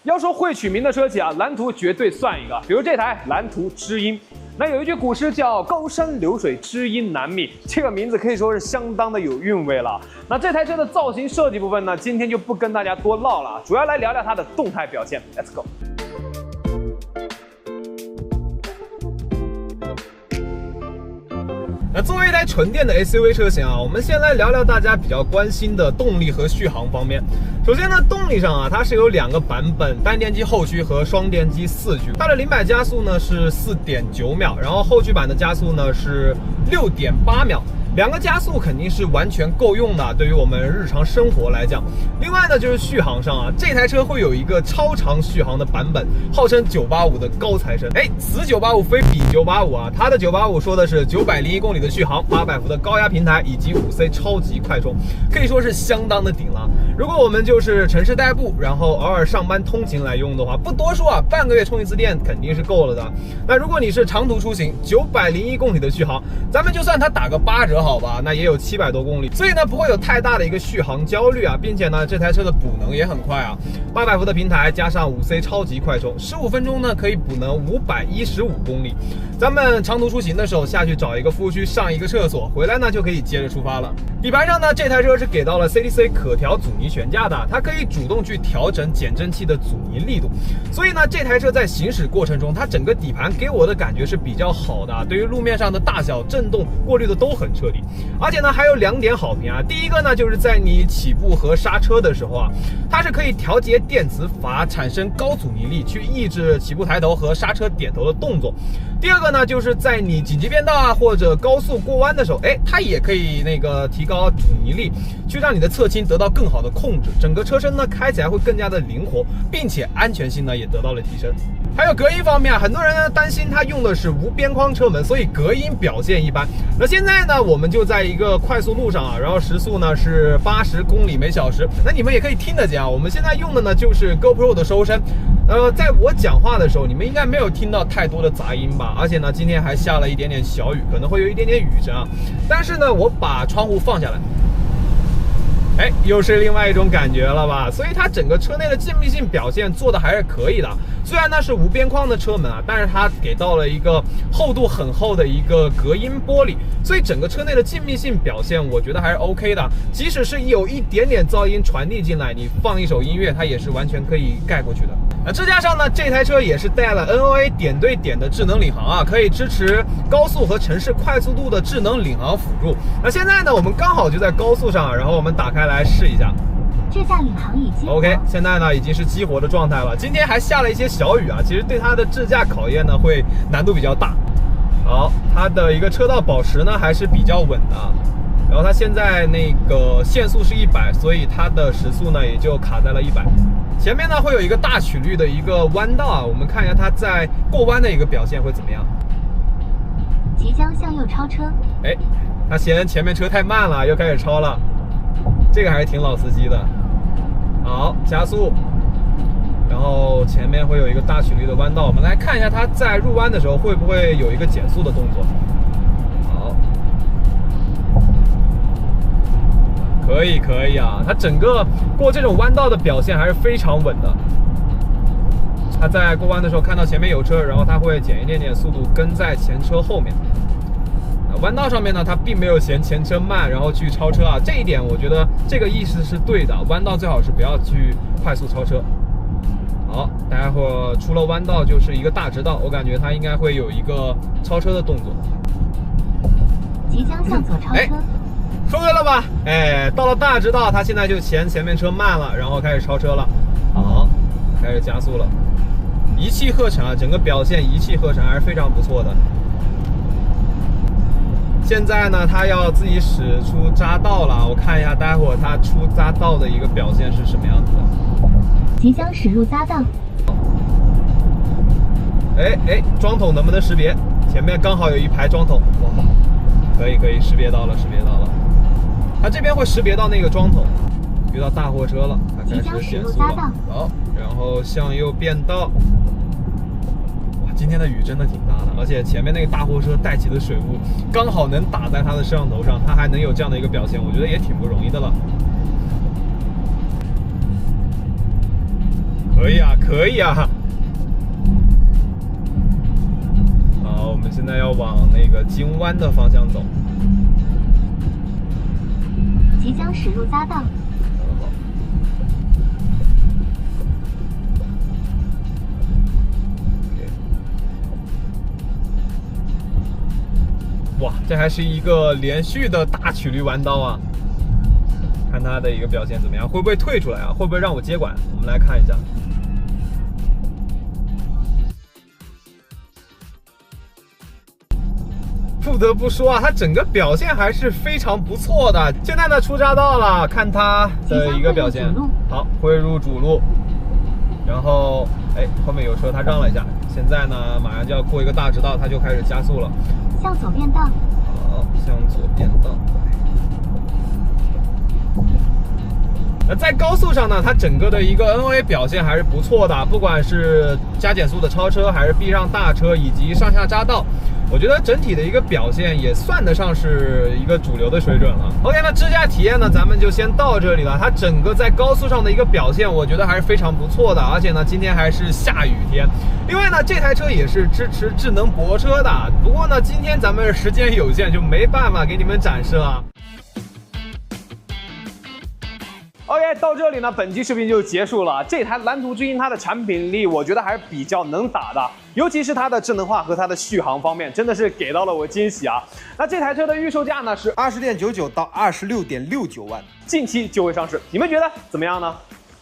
要说会取名的车企啊，蓝图绝对算一个。比如这台蓝图知音，那有一句古诗叫“高山流水知音难觅”，这个名字可以说是相当的有韵味了。那这台车的造型设计部分呢，今天就不跟大家多唠了，主要来聊聊它的动态表现。Let's go。那作为一台纯电的 SUV 车型啊，我们先来聊聊大家比较关心的动力和续航方面。首先呢，动力上啊，它是有2个版本，单电机后驱和双电机4驱。它的0-100加速呢是4.9秒，然后后驱版的加速呢是6.8秒。2个加速肯定是完全够用的，对于我们日常生活来讲。另外呢，就是续航上啊，这台车会有一个超长续航的版本，号称985的高材生。此985非彼985啊，它的985说的是901公里的续航，800伏的高压平台以及5C 超级快充，可以说是相当的顶了。如果我们就是城市代步，然后偶尔上班通勤来用的话，不多说啊，半个月充一次电肯定是够了的。那如果你是长途出行，901公里的续航，咱们就算它打个8折好吧，那也有700多公里，所以呢不会有太大的一个续航焦虑啊，并且呢这台车的补能也很快啊，800伏的平台加上5C 超级快充，15分钟呢可以补能515公里。咱们长途出行的时候下去找一个服务区上一个厕所，回来呢就可以接着出发了。底盘上呢，这台车是给到了 CDC 可调阻尼悬架的，它可以主动去调整减震器的阻尼力度，所以呢这台车在行驶过程中，它整个底盘给我的感觉是比较好的，对于路面上的大小震动过滤的都很彻底。而且呢还有2点好评啊，第一个呢就是在你起步和刹车的时候啊，它是可以调节电磁阀产生高阻尼力，去抑制起步抬头和刹车点头的动作。第二个呢，就是在你紧急变道啊或者高速过弯的时候，它也可以提高阻尼力，去让你的侧倾得到更好的控制，整个车身呢开起来会更加的灵活，并且安全性呢也得到了提升。还有隔音方面啊，很多人呢担心它用的是无边框车门，所以隔音表现一般。那现在呢，我们就在一个快速路上啊，然后时速呢是80公里每小时，那你们也可以听得见啊。我们现在用的呢就是 GoPro 的收声，在我讲话的时候，你们应该没有听到太多的杂音吧？而且呢，今天还下了一点点小雨，可能会有一点点雨声啊。但是呢，我把窗户放下来。又是另外一种感觉了吧？所以它整个车内的静谧性表现做的还是可以的。虽然呢是无边框的车门啊，但是它给到了一个厚度很厚的一个隔音玻璃，所以整个车内的静谧性表现我觉得还是 OK 的。即使是有一点点噪音传递进来，你放一首音乐，它也是完全可以盖过去的。支架上呢，这台车也是带了 NOA 点对点的智能领航啊，可以支持高速和城市快速度的智能领航辅助。那现在呢，我们刚好就在高速上，然后我们打开来试一下。智驾领航已激活。 OK， 现在呢已经是激活的状态了。今天还下了一些小雨啊，其实对它的智驾考验呢会难度比较大。好，它的一个车道保持呢还是比较稳的。然后它现在那个限速是100，所以它的时速呢也就卡在了100。前面呢会有一个大曲率的一个弯道啊，我们看一下它在过弯的一个表现会怎么样。即将向右超车。它嫌前面车太慢了，又开始超了，这个还是挺老司机的。好，加速，然后前面会有一个大曲率的弯道，我们来看一下它在入弯的时候会不会有一个减速的动作。好，可以啊，它整个过这种弯道的表现还是非常稳的。它在过弯的时候看到前面有车，然后它会减一点点速度跟在前车后面。弯道上面呢，它并没有嫌前车慢，然后去超车啊，这一点我觉得这个意识是对的。弯道最好是不要去快速超车。好，待会儿出了弯道就是一个大直道，我感觉它应该会有一个超车的动作。即将向左超车。说对了吧？到了大直道，它现在就嫌前面车慢了，然后开始超车了。好，开始加速了，一气呵成啊，整个表现一气呵成，还是非常不错的。现在呢，它要自己使出匝道了，我看一下待会儿它出匝道的一个表现是什么样子的。即将驶入匝道。桩桶能不能识别？前面刚好有一排桩桶，哇，可以识别到了。它这边会识别到那个桩桶，遇到大货车了，它开始减速了。好，然后向右变道。今天的雨真的挺大的，而且前面那个大货车带起的水雾刚好能打在它的摄像头上，它还能有这样的一个表现，我觉得也挺不容易的了。可以啊，可以啊。好，我们现在要往那个京湾的方向走。即将驶入匝道。很好。哇，这还是一个连续的大曲率弯道啊！看它的一个表现怎么样，会不会退出来啊？会不会让我接管？我们来看一下。不得不说啊，它整个表现还是非常不错的。现在呢，出匝道了，看它的一个表现。好，汇入主路。然后，哎，后面有车，它让了一下。现在呢，马上就要过一个大直道，它就开始加速了。向左变道。好，向左变道。那在高速上呢，它整个的一个 NOA 表现还是不错的，不管是加减速的超车，还是避让大车，以及上下匝道，我觉得整体的一个表现也算得上是一个主流的水准了。OK， 那支架体验呢，咱们就先到这里了。它整个在高速上的一个表现，我觉得还是非常不错的，而且呢，今天还是下雨天。另外呢，这台车也是支持智能泊车的，不过呢，今天咱们时间有限，就没办法给你们展示了。OK， 到这里呢，本期视频就结束了。这台蓝图之鹰它的产品力，我觉得还是比较能打的，尤其是它的智能化和它的续航方面，真的是给到了我惊喜啊。那这台车的预售价呢是20.99到26.69万，近期就会上市，你们觉得怎么样呢？